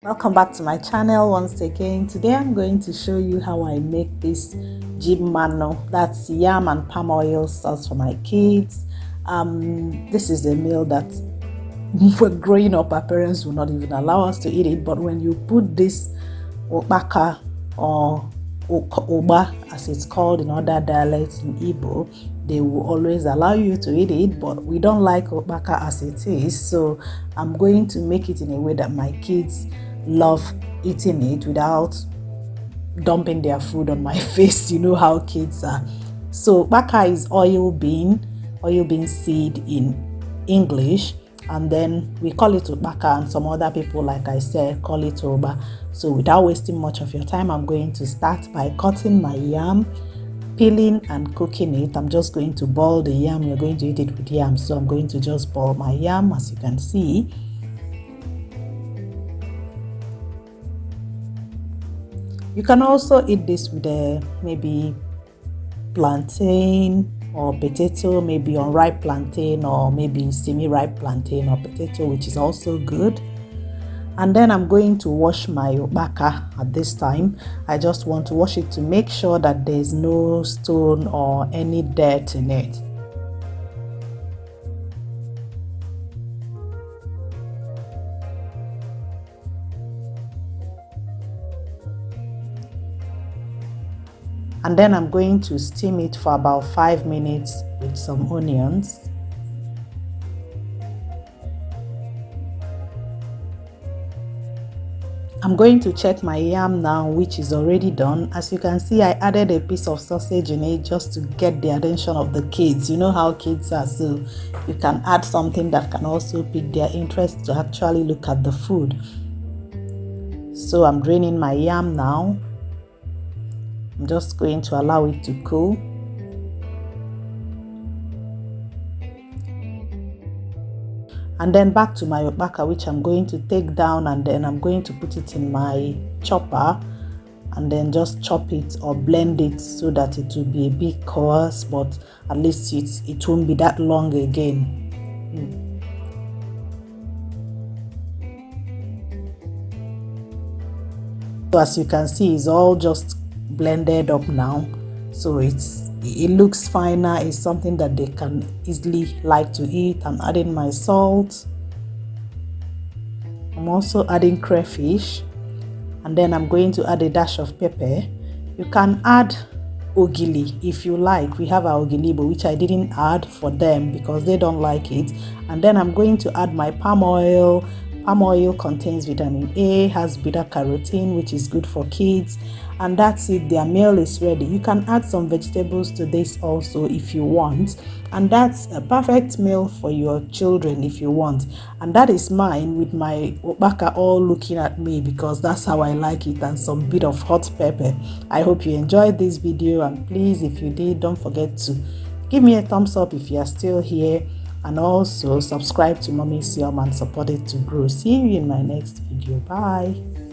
Welcome back to my channel once again. Today I'm going to show you how I make this Mmanu, that's yam and palm oil sauce for my kids. This is a meal that when growing up our parents would not even allow us to eat it, but when you put this okpaka or oba as it's called in other dialects in Igbo, they will always allow you to eat it, but we don't like okpaka as it is, so I'm going to make it in a way that my kids love eating it without dumping their food on my face. You know how kids are. So baka is oil bean seed in English, and then we call it baka, and some other people, like I said, call it oba. So without wasting much of your time, I'm going to start by cutting my yam, peeling and cooking it. I'm just going to boil the yam. We're going to eat it with yam, so I'm going to just boil my yam, as you can see. You can also eat this with maybe plantain or potato, maybe unripe plantain or maybe semi-ripe plantain or potato, which is also good. And then I'm going to wash my baka at this time. I just want to wash it to make sure that there's no stone or any dirt in it. And then I'm going to steam it for about 5 minutes with some onions. I'm going to check my yam now, which is already done. As you can see, I added a piece of sausage in it just to get the attention of the kids. You know how kids are, so you can add something that can also pique their interest to actually look at the food. So I'm draining my yam now. I'm just going to allow it to cool. And then back to my okpaka, which I'm going to take down, and then I'm going to put it in my chopper and then just chop it or blend it so that it will be a bit coarse, but at least it won't be that long again. So as you can see, it's all just blended up now, so it looks finer. It's something that they can easily like to eat. I'm adding my salt. I'm also adding crayfish, and then I'm going to add a dash of pepper. You can add ogili if you like. We have our ogilibo, which I didn't add for them because they don't like it. And then I'm going to add my palm oil. Palm oil contains vitamin A, has beta carotene, which is good for kids. And that's it, their meal is ready. You can add some vegetables to this also if you want. And that's a perfect meal for your children if you want. And that is mine with my okpaka all looking at me because that's how I like it, and some bit of hot pepper. I hope you enjoyed this video, and please, if you did, don't forget to give me a thumbs up if you are still here. And also subscribe to Mommy's Yum and support it to grow. See you in my next video. Bye.